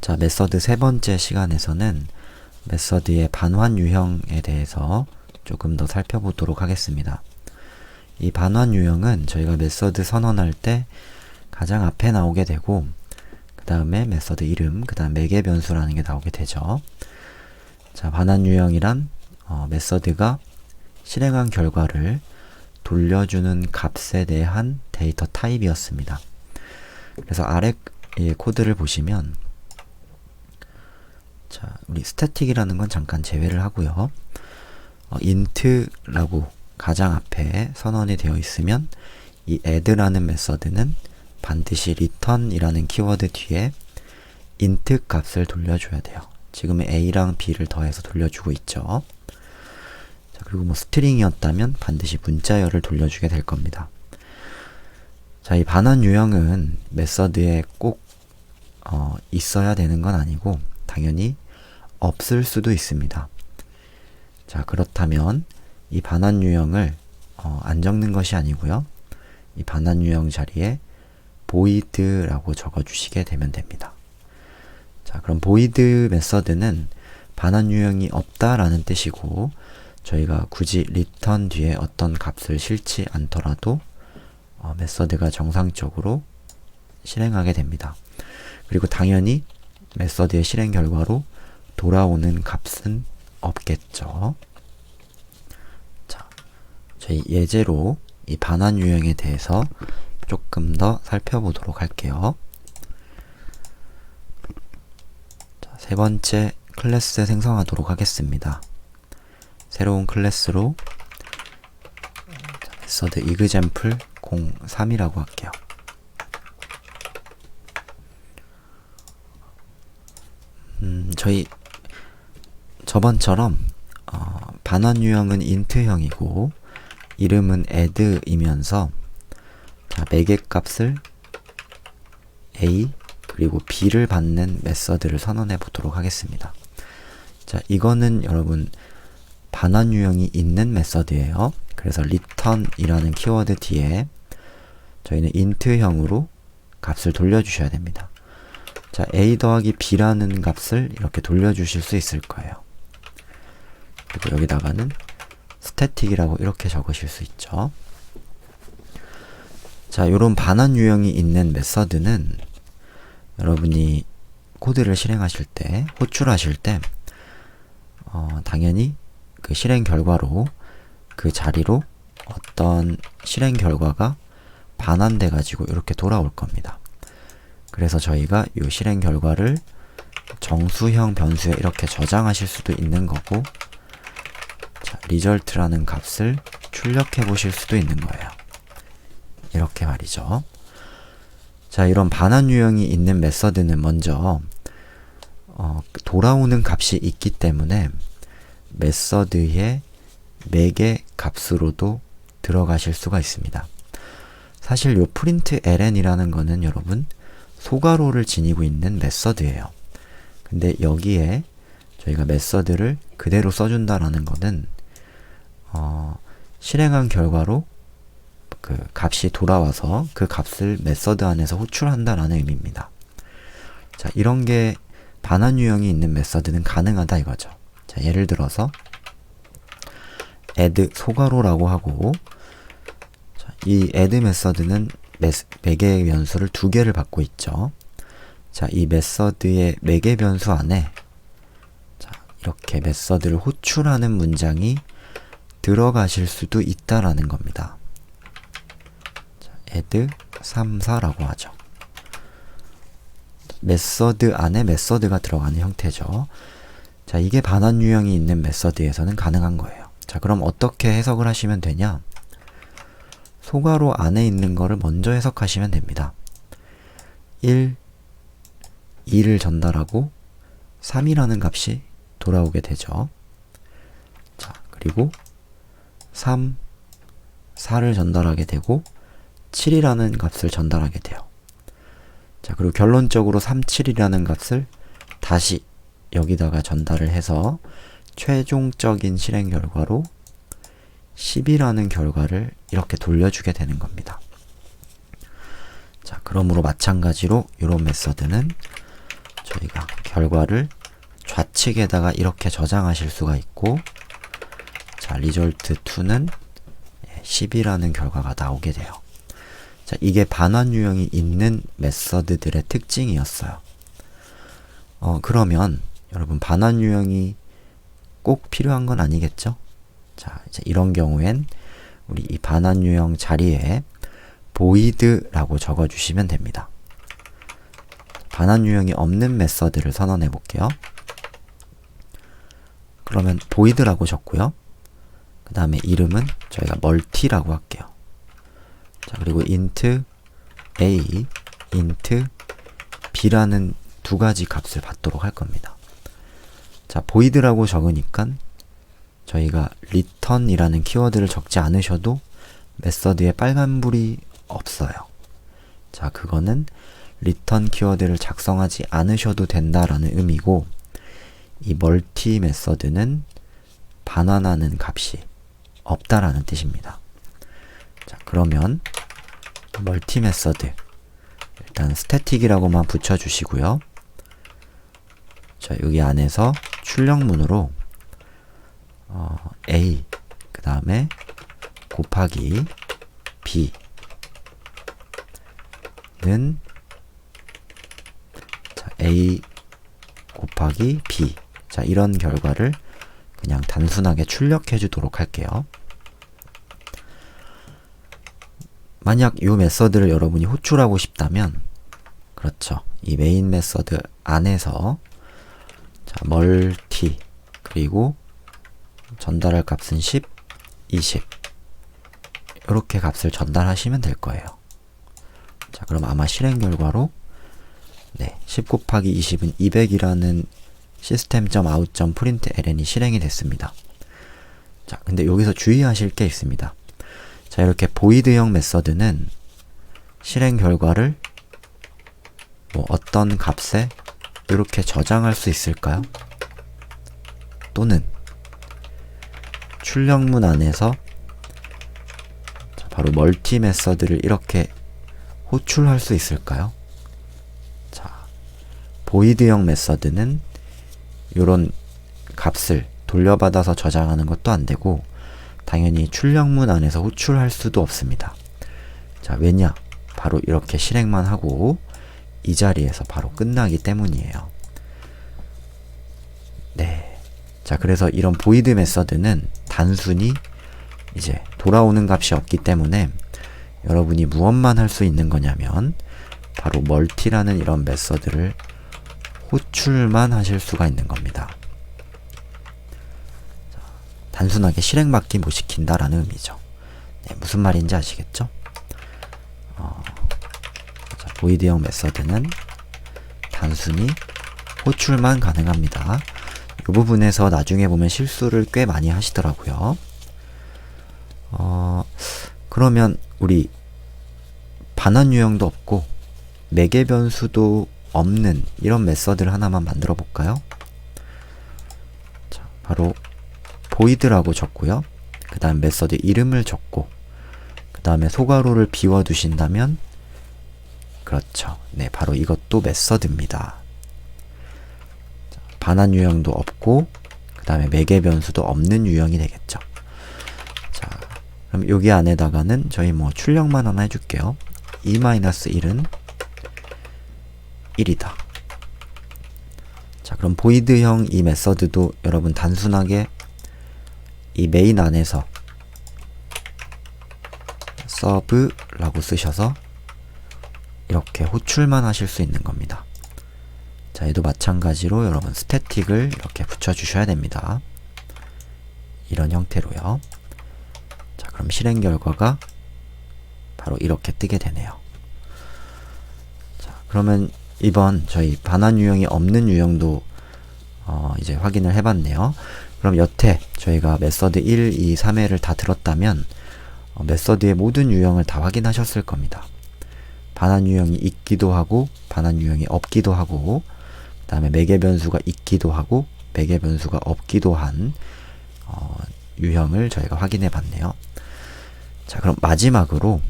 자, 메서드 세 번째 시간에서는 메서드의 반환 유형에 대해서 조금 더 살펴보도록 하겠습니다. 이 반환 유형은 저희가 메서드 선언할 때 가장 앞에 나오게 되고, 그 다음에 메서드 이름, 그 다음 매개 변수라는 게 나오게 되죠. 자, 반환 유형이란 메서드가 실행한 결과를 돌려주는 값에 대한 데이터 타입이었습니다. 그래서 아래 코드를 보시면, 자, 우리 스태틱이라는 건 잠깐 제외를 하고요. int라고 가장 앞에 선언이 되어 있으면 이 add라는 메서드는 반드시 return이라는 키워드 뒤에 int 값을 돌려줘야 돼요. 지금 a랑 b를 더해서 돌려주고 있죠. 자, 그리고 뭐 스트링이었다면 반드시 문자열을 돌려주게 될 겁니다. 자, 이 반환 유형은 메서드에 꼭 있어야 되는 건 아니고 당연히 없을 수도 있습니다. 자, 그렇다면 이 반환 유형을 안 적는 것이 아니고요. 이 반환 유형 자리에 void라고 적어주시게 되면 됩니다. 자, 그럼 void 메서드는 반환 유형이 없다라는 뜻이고, 저희가 굳이 return 뒤에 어떤 값을 실지 않더라도 메서드가 정상적으로 실행하게 됩니다. 그리고 당연히 메서드의 실행 결과로 돌아오는 값은 없겠죠. 자, 저희 예제로 이 반환 유형에 대해서 조금 더 살펴보도록 할게요. 자, 세 번째 클래스 생성하도록 하겠습니다. 새로운 클래스로 메서드 example 03이라고 할게요. 저희 저번처럼 반환 유형은 int형이고 이름은 add이면서, 자, 매개 값을 a 그리고 b를 받는 메서드를 선언해 보도록 하겠습니다. 자, 이거는 여러분 반환 유형이 있는 메서드예요. 그래서 return이라는 키워드 뒤에 저희는 int형으로 값을 돌려주셔야 됩니다. 자, a 더하기 b라는 값을 이렇게 돌려주실 수 있을 거예요. 그리고 여기다가는 스태틱이라고 이렇게 적으실 수 있죠. 자, 요런 반환 유형이 있는 메서드는 여러분이 코드를 실행하실 때, 호출하실 때 당연히 그 실행 결과로 그 자리로 어떤 실행 결과가 반환돼 가지고 이렇게 돌아올 겁니다. 그래서 저희가 이 실행 결과를 정수형 변수에 이렇게 저장하실 수도 있는 거고, 자, result라는 값을 출력해 보실 수도 있는 거예요. 이렇게 말이죠. 자, 이런 반환 유형이 있는 메서드는 먼저 돌아오는 값이 있기 때문에 메서드의 매개 값으로도 들어가실 수가 있습니다. 사실 요 println이라는 거는 여러분 소괄호를 지니고 있는 메서드예요. 근데 여기에 저희가 메서드를 그대로 써준다라는 거는 실행한 결과로 그 값이 돌아와서 그 값을 메서드 안에서 호출한다라는 의미입니다. 자, 이런 게 반환 유형이 있는 메서드는 가능하다 이거죠. 자, 예를 들어서 add 소괄호라고 하고, 자, 이 add 메서드는 매개 변수를 2개를 받고 있죠. 자, 이 메서드의 매개 변수 안에, 자, 이렇게 메서드를 호출하는 문장이 들어가실 수도 있다라는 겁니다. 자, add 3, 4라고 하죠. 메서드 안에 메서드가 들어가는 형태죠. 자, 이게 반환 유형이 있는 메서드에서는 가능한 거예요. 자, 그럼 어떻게 해석을 하시면 되냐? 소괄호 안에 있는 거를 먼저 해석하시면 됩니다. 1, 2를 전달하고 3이라는 값이 돌아오게 되죠. 자, 그리고 3, 4를 전달하게 되고 7이라는 값을 전달하게 돼요. 자, 그리고 결론적으로 3, 7이라는 값을 다시 여기다가 전달을 해서 최종적인 실행 결과로 10이라는 결과를 이렇게 돌려주게 되는 겁니다. 자, 그러므로 마찬가지로 이런 메서드는 저희가 결과를 좌측에다가 이렇게 저장하실 수가 있고, 자, result2는 10이라는 결과가 나오게 돼요. 자, 이게 반환 유형이 있는 메서드들의 특징이었어요. 그러면 여러분 반환 유형이 꼭 필요한 건 아니겠죠? 자, 이제 이런 경우엔 우리 이 반환 유형 자리에 void라고 적어주시면 됩니다. 반환 유형이 없는 메서드를 선언해 볼게요. 그러면 void라고 적고요. 그 다음에 이름은 저희가 multi라고 할게요. 자, 그리고 int a, int b라는 두 가지 값을 받도록 할 겁니다. 자, void라고 적으니까 저희가 return이라는 키워드를 적지 않으셔도 메서드에 빨간불이 없어요. 자, 그거는 return 키워드를 작성하지 않으셔도 된다라는 의미고, 이 multi 메서드는 반환하는 값이 없다라는 뜻입니다. 자, 그러면 멀티 메서드 일단 스태틱이라고만 붙여주시고요. 자, 여기 안에서 출력문으로 a 그 다음에 곱하기 b는 자, a 곱하기 b, 자, 이런 결과를 그냥 단순하게 출력해 주도록 할게요. 만약 이 메서드를 여러분이 호출하고 싶다면, 그렇죠, 이 메인 메서드 안에서 자, 멀티 그리고 전달할 값은 10, 20 이렇게 값을 전달하시면 될 거예요. 자, 그럼 아마 실행 결과로 10 곱하기 20은 200이라는 system.out.println이 실행이 됐습니다. 자, 근데 여기서 주의하실 게 있습니다. 자, 이렇게 void형 메서드는 실행 결과를 어떤 값에 이렇게 저장할 수 있을까요? 또는 출력문 안에서 자, 바로 멀티 메서드를 이렇게 호출할 수 있을까요? 자, void형 메서드는 이런 값을 돌려받아서 저장하는 것도 안 되고, 당연히 출력문 안에서 호출할 수도 없습니다. 자, 왜냐? 바로 이렇게 실행만 하고 이 자리에서 바로 끝나기 때문이에요. 네. 자, 그래서 이런 void 메서드는 단순히 이제 돌아오는 값이 없기 때문에 여러분이 무엇만 할 수 있는 거냐면 바로 멀티라는 이런 메서드를 호출만 하실 수가 있는 겁니다. 자, 단순하게 실행밖에 못 시킨다라는 의미죠. 네, 무슨 말인지 아시겠죠? 자, void형 메서드는 단순히 호출만 가능합니다. 이 부분에서 나중에 보면 실수를 꽤 많이 하시더라고요. 그러면 우리 반환 유형도 없고 매개 변수도 없는 이런 메서드를 하나만 만들어 볼까요? 자, 바로 void라고 적고요. 그 다음 메서드 이름을 적고, 그 다음에 소괄호를 비워 두신다면, 그렇죠. 네, 바로 이것도 메서드입니다. 자, 반환 유형도 없고, 그 다음에 매개 변수도 없는 유형이 되겠죠. 자, 그럼 여기 안에다가는 저희 출력만 하나 해줄게요. 2-1은 1이다. 자, 그럼 void형 이 메서드도 여러분 단순하게 이 메인 안에서 serve라고 쓰셔서 이렇게 호출만 하실 수 있는 겁니다. 자, 얘도 마찬가지로 여러분 스태틱을 이렇게 붙여주셔야 됩니다. 이런 형태로요. 자, 그럼 실행 결과가 바로 이렇게 뜨게 되네요. 자, 그러면 이번 저희 반환 유형이 없는 유형도 이제 확인을 해봤네요. 그럼 여태 저희가 메서드 1, 2, 3회를 다 들었다면 메서드의 모든 유형을 다 확인하셨을 겁니다. 반환 유형이 있기도 하고 반환 유형이 없기도 하고, 그 다음에 매개 변수가 있기도 하고 매개 변수가 없기도 한 유형을 저희가 확인해 봤네요. 자, 그럼 마지막으로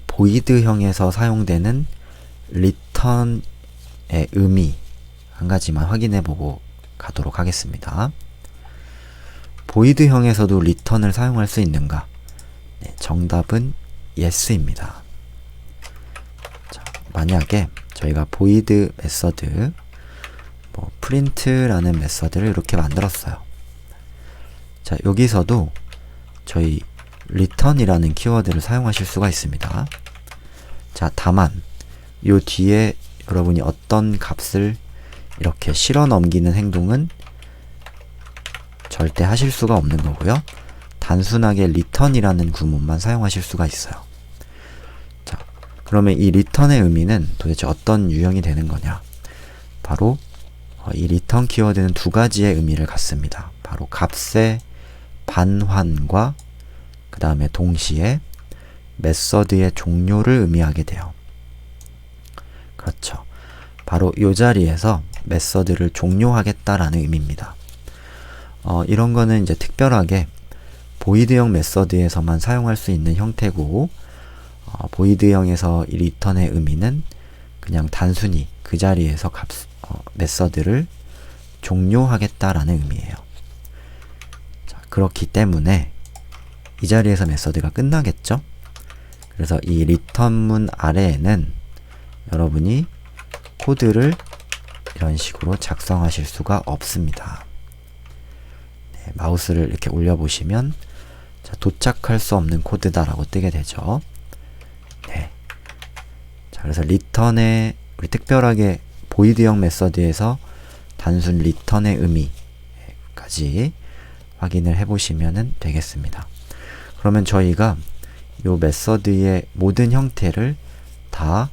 void형에서 사용되는 return의 의미, 한 가지만 확인해 보고 가도록 하겠습니다. 보이드형에서도 리턴을 사용할 수 있는가? 네, 정답은 yes입니다. 자, 만약에 저희가 보이드 메서드 print라는 메서드를 이렇게 만들었어요. 자, 여기서도 저희 return이라는 키워드를 사용하실 수가 있습니다. 자, 다만 요 뒤에 여러분이 어떤 값을 이렇게 실어 넘기는 행동은 절대 하실 수가 없는 거고요. 단순하게 return이라는 구문만 사용하실 수가 있어요. 자, 그러면 이 return의 의미는 도대체 어떤 유형이 되는 거냐? 바로 이 return 키워드는 두 가지의 의미를 갖습니다. 바로 값의 반환과 그 다음에 동시에 메서드의 종료를 의미하게 돼요. 그렇죠. 바로 이 자리에서 메서드를 종료하겠다라는 의미입니다. 이런 거는 이제 특별하게 보이드형 메서드에서만 사용할 수 있는 형태고, 보이드형에서 이 리턴의 의미는 그냥 단순히 그 자리에서 메서드를 종료하겠다라는 의미예요. 자, 그렇기 때문에 이 자리에서 메서드가 끝나겠죠? 그래서 이 리턴문 아래에는 여러분이 코드를 이런 식으로 작성하실 수가 없습니다. 네, 마우스를 이렇게 올려보시면 자, 도착할 수 없는 코드다라고 뜨게 되죠. 네. 자, 그래서 리턴의 우리 특별하게 보이드형 메서드에서 단순 리턴의 의미까지 확인을 해보시면 되겠습니다. 그러면 저희가 이 메서드의 모든 형태를 다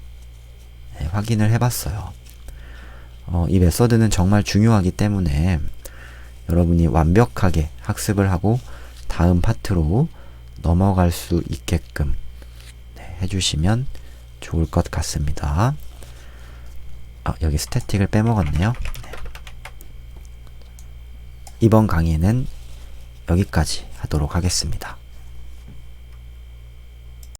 확인을 해봤어요. 이 메서드는 정말 중요하기 때문에 여러분이 완벽하게 학습을 하고 다음 파트로 넘어갈 수 있게끔 해주시면 좋을 것 같습니다. 여기 스태틱을 빼먹었네요. 네. 이번 강의는 여기까지 하도록 하겠습니다.